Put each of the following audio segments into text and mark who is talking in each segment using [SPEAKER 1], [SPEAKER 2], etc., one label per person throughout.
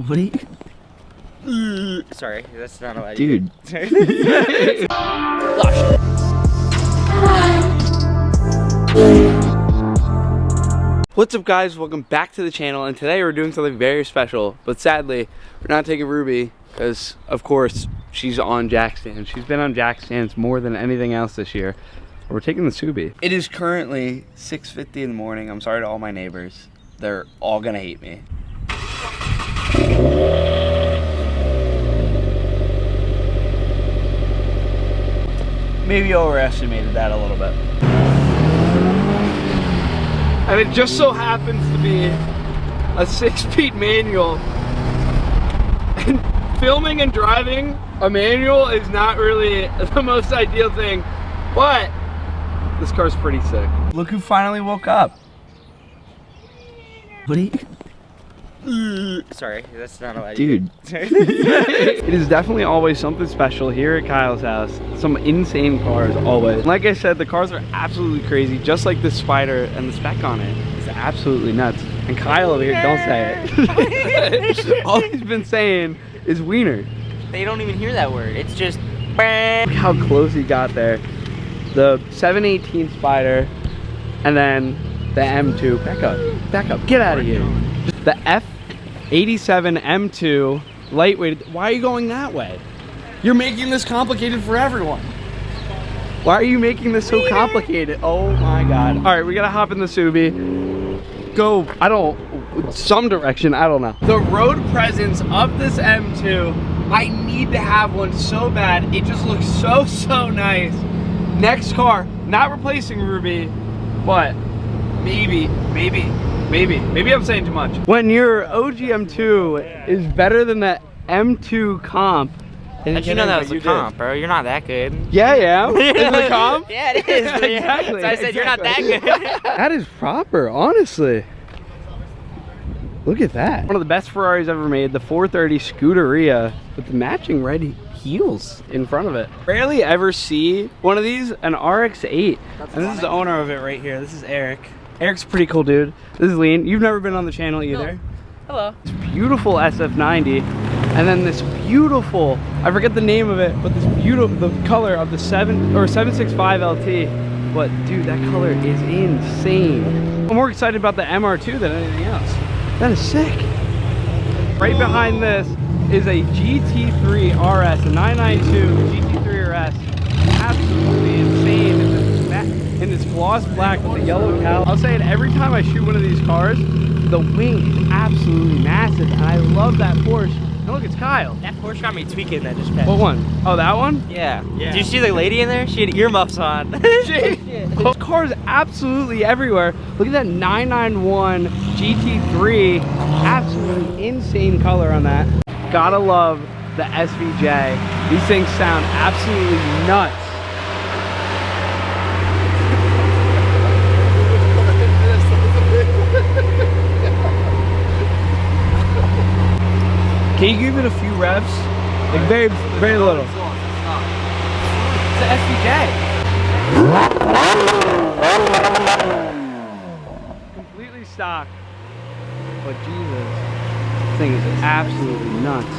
[SPEAKER 1] What are you?
[SPEAKER 2] Sorry, that's not allowed.
[SPEAKER 1] Dude. What's up guys, welcome back to the channel, and today we're doing something very special, but sadly we're not taking Ruby because of course she's on jack stands. She's been on jack stands more than anything else this year. We're taking the Subi. It is currently 6:50 in the morning. I'm sorry to all my neighbors. They're all gonna hate me. Maybe overestimated that a little bit. And it just so happens to be a 6-speed manual. And filming and driving a manual is not really the most ideal thing, but this car's pretty sick. Look who finally woke up. What are you?
[SPEAKER 2] Sorry, that's not allowed.
[SPEAKER 1] Dude. It is definitely always something special here at Kyle's house. Some insane cars always. Like I said, the cars are absolutely crazy, just like the Spider and the spec on it. It's absolutely nuts. And Kyle over here, don't say it. All he's been saying is wiener.
[SPEAKER 2] They don't even hear that word. It's just.
[SPEAKER 1] Look how close he got there. The 718 Spider, and then the M2. Back up, get out of here. The F87 M2 lightweight. Why are you going that way? You're making this complicated for everyone. Why are you making this so complicated? Oh my god. All right, we gotta hop in the Subi. Go, some direction, I don't know. The road presence of this M2, I need to have one so bad. It just looks so nice. Next car, not replacing Ruby, but maybe I'm saying too much. When your OG M2 is better than the M2 comp.
[SPEAKER 2] How'd you know that was a comp, bro? You're not that good.
[SPEAKER 1] Yeah, yeah. Is it a comp?
[SPEAKER 2] Yeah, it is.
[SPEAKER 1] Exactly.
[SPEAKER 2] So I said you're not that good.
[SPEAKER 1] That is proper, honestly. Look at that. One of the best Ferraris ever made, the 430 Scuderia with the matching red heels in front of it. Rarely ever see one of these, an RX-8. And this is the owner of it right here. This is Eric. Eric's a pretty cool dude. This is Lean. You've never been on the channel either.
[SPEAKER 2] No. Hello.
[SPEAKER 1] This beautiful SF90, and then this beautiful, I forget the name of it, but this beautiful, the color of the 765 LT. But dude, that color is insane. I'm more excited about the MR2 than anything else. That is sick. Right behind this is a GT3 RS, a 992 GT3 RS. Absolutely insane. In this gloss black with the yellow cowl. I'll say it every time I shoot one of these cars, the wing is absolutely massive, and I love that Porsche. And look, it's Kyle.
[SPEAKER 2] That Porsche got me tweaking that just passed.
[SPEAKER 1] What one? Oh, that one?
[SPEAKER 2] Yeah. Did you see the lady in there? She had earmuffs on.
[SPEAKER 1] This car is absolutely everywhere. Look at that 991 GT3. Absolutely insane color on that. Gotta love the SVJ. These things sound absolutely nuts. Can you give it a few revs? Like very little. It's the SVJ. Completely stock. But Jesus, this thing is absolutely nuts.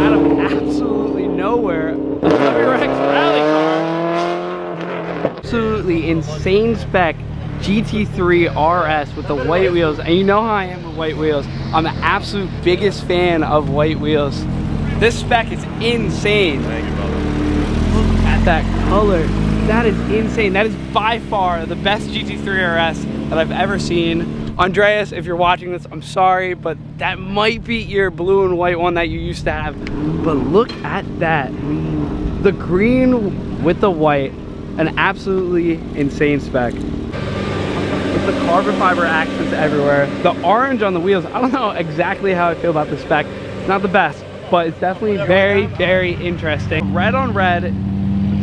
[SPEAKER 1] Out of absolutely nowhere, a WRX rally car. Absolutely insane spec GT3 RS with the white wheels, and you know how I am with white wheels. I'm the absolute biggest fan of white wheels. This spec is insane.
[SPEAKER 2] Thank you, brother.
[SPEAKER 1] Look at that color. That is insane. That is by far the best GT3 RS that I've ever seen. Andreas, if you're watching this, I'm sorry, but that might beat your blue and white one that you used to have. But look at that. The green with the white, an absolutely insane spec. The carbon fiber accents everywhere. The orange on the wheels, I don't know exactly how I feel about the spec. It's not the best, but it's definitely very interesting. Red on red,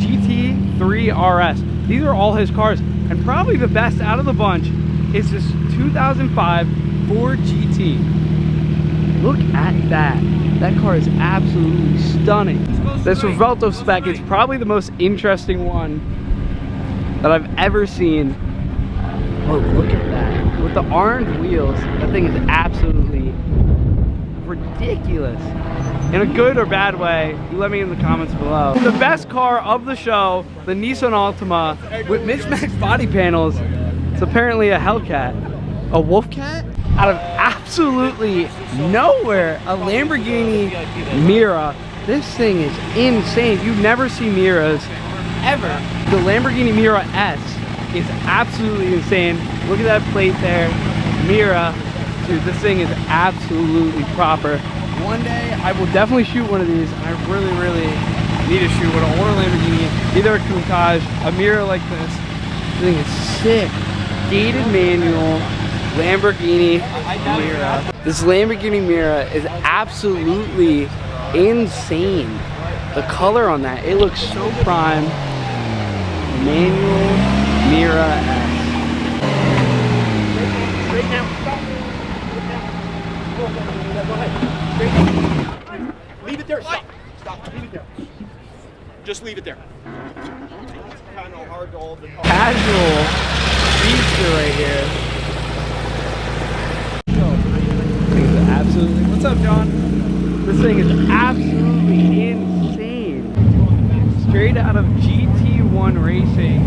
[SPEAKER 1] GT3 RS. These are all his cars, and probably the best out of the bunch is this 2005 Ford GT. Look at that. That car is absolutely stunning. This Revuelto spec is probably the most interesting one that I've ever seen. Oh, look at that. With the orange wheels, that thing is absolutely ridiculous. In a good or bad way, you let me in the comments below. The best car of the show, the Nissan Altima with mismatched body panels. It's apparently a Hellcat. A Wolfcat? Out of absolutely nowhere, a Lamborghini Mira. This thing is insane. You never see Miras ever. The Lamborghini Mira S is absolutely insane. Look at that plate there. Mira. Dude, this thing is absolutely proper. One day I will definitely shoot one of these. I really, really need to shoot one. An older Lamborghini, either a Countach, a Mira like this. This thing is sick. Gated manual Lamborghini Mira. This Lamborghini Mira is absolutely insane. The color on that, it looks so prime. Manual Mira S.
[SPEAKER 3] Straight now. Leave it there. Stop. Stop. Leave it there. Just leave it there. Kind of hard to hold the car.
[SPEAKER 1] Casual feature right here. This thing is absolutely. What's up, John? This thing is absolutely insane. Straight out of GT1 Racing.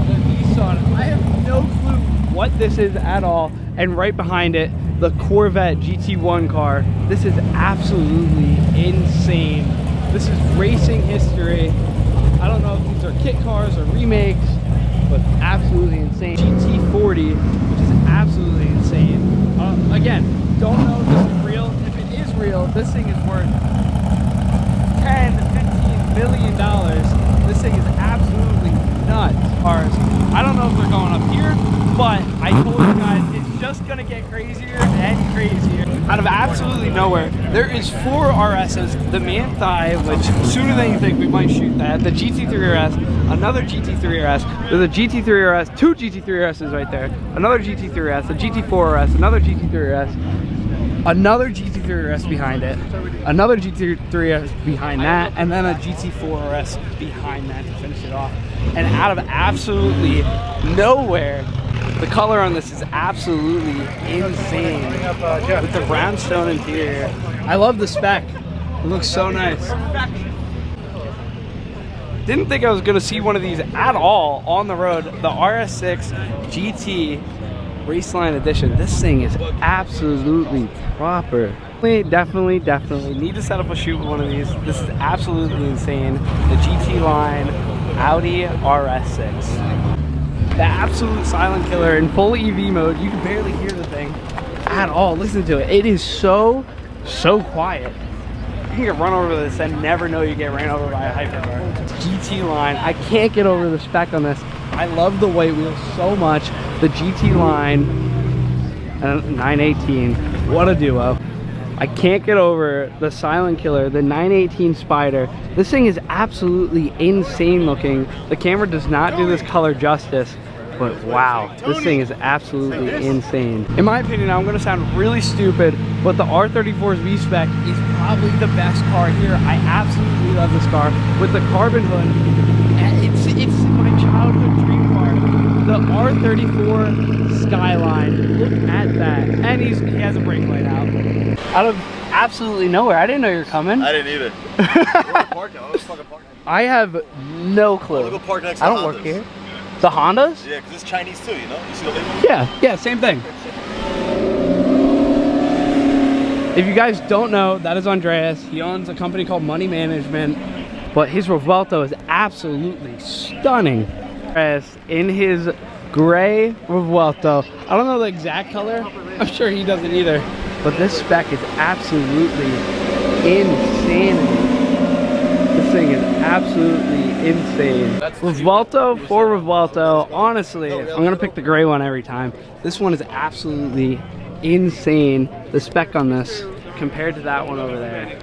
[SPEAKER 1] The Nissan. I have no clue what this is at all. And right behind it, the Corvette GT1 car. This is absolutely insane. This is racing history. I don't know if these are kit cars or remakes, but absolutely insane. GT40, which is absolutely insane. Again, don't know if this is real. If it is real, this thing is worth $10, $15 million. This thing is absolutely nuts. Cars. I don't know if they're going up here, but I told you guys it's just gonna get crazier and crazier. Out of absolutely nowhere, there is 4 RSs, the Manthai, which sooner than you think we might shoot that, the GT3 RS, another GT3 RS, there's a GT3 RS, 2 GT3 RSs right there, another GT3 RS, a GT4 RS, another GT3 RS, another GT3 RS behind it, another GT3 RS behind that, and then a GT4 RS behind that to finish it off. And out of absolutely nowhere, the color on this is absolutely insane with the brownstone interior. I love the spec. It looks so nice. Didn't think I was gonna see one of these at all on the road. The RS6 GT Raceline Edition. This thing is absolutely proper. Definitely need to set up a shoot with one of these. This is absolutely insane. The GT line Audi RS6. The absolute silent killer in full EV mode. You can barely hear the thing at all. Listen to it. It is so quiet. You can get run over this and never know you get ran over by a hypercar. GT line. I can't get over the spec on this. I love the white wheels so much. The GT line 918. What a duo. I can't get over the silent killer, the 918 Spider. This thing is absolutely insane looking. The camera does not do this color justice, but wow, this thing is absolutely insane. In my opinion, I'm gonna sound really stupid, but the R34's V-Spec is probably the best car here. I absolutely love this car with the carbon hood. And it's my childhood dream car. The R34 Skyline. Look at that. And he has a brake light out. Out of absolutely nowhere. I didn't know you were coming.
[SPEAKER 3] I didn't either.
[SPEAKER 1] I have no clue.
[SPEAKER 3] I'll go park next to
[SPEAKER 1] I don't
[SPEAKER 3] Hondas.
[SPEAKER 1] work here. The Hondas?
[SPEAKER 3] Yeah, because it's Chinese too, you know? You see the label?
[SPEAKER 1] Yeah, same thing. If you guys don't know, that is Andreas. He owns a company called Money Management, but his Revuelto is absolutely stunning. Andreas in his gray Revuelto. I don't know the exact color. I'm sure he doesn't either. But this spec is absolutely insane. This thing is absolutely insane. Revuelto for Revuelto. Honestly, I'm gonna pick the gray one every time. This one is absolutely insane. The spec on this compared to that one over there,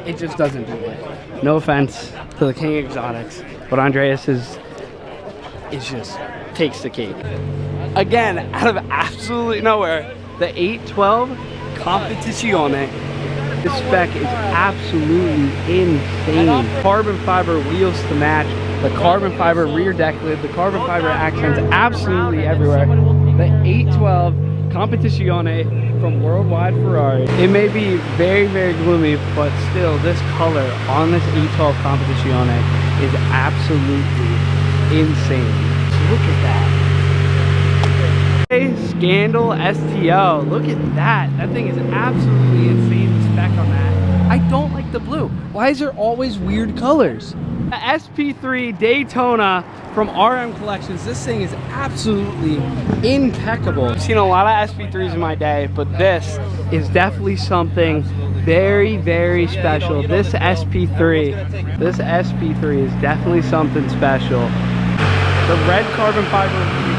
[SPEAKER 1] it just doesn't do it. No offense to the King Exotics, but Andreas is just takes the cake. Again, out of absolutely nowhere, the 812 Competizione. This spec is absolutely insane. Carbon fiber wheels to match, the carbon fiber rear deck lid, the carbon fiber accents absolutely everywhere. The 812 Competizione from Worldwide Ferrari. It may be very, very gloomy, but still this color on this E12 Competizione is absolutely insane. Look at that. Scandal STO. Look at that. That thing is absolutely insane, the spec on that. I don't like the blue. Why is there always weird colors? The SP3 Daytona from RM Collections. This thing is absolutely impeccable. I've seen a lot of SP3s in my day, but this is definitely something very, very special. This SP3 is definitely something special. The red carbon fiber with this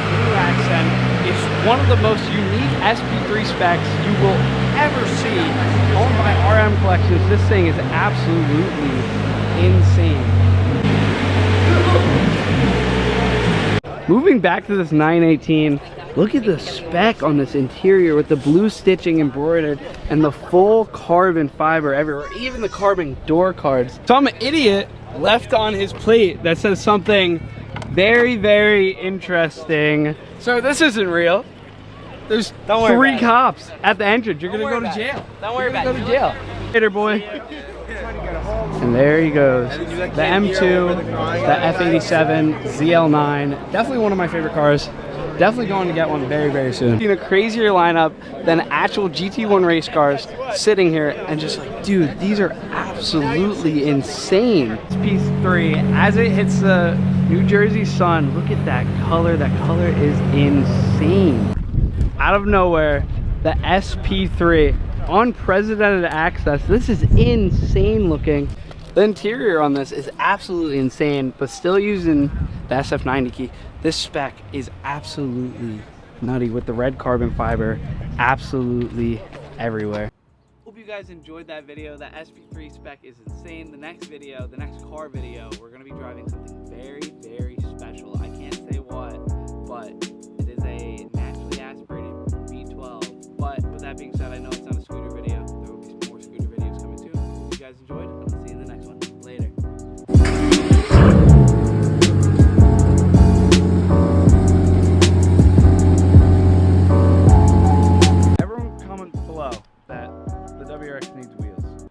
[SPEAKER 1] blue accent is one of the most unique SP3 specs you will ever see owned by RM Collections. This thing is absolutely insane. Moving back to this 918, look at the spec on this interior with the blue stitching embroidered and the full carbon fiber everywhere, even the carbon door cards. Some idiot left on his plate that says something very, very interesting. So this isn't real. There's 3 cops at the entrance. You're gonna go to jail.
[SPEAKER 2] Don't worry about it.
[SPEAKER 1] Go to jail. Later, boy. And there he goes. The M2, the F87, ZL9. Definitely one of my favorite cars. Definitely going to get one very, very soon. In a crazier lineup than actual GT1 race cars sitting here and just like, dude, these are absolutely insane. SP3, as it hits the New Jersey sun, look at that color. That color is insane. Out of nowhere, the SP3 unprecedented access. This is insane looking. The interior on this is absolutely insane, but still using the SF90 key. This spec is absolutely nutty with the red carbon fiber absolutely everywhere. Hope you guys enjoyed that video. That SP3 spec is insane. The next video, the next car video, we're gonna be driving something very, very special. I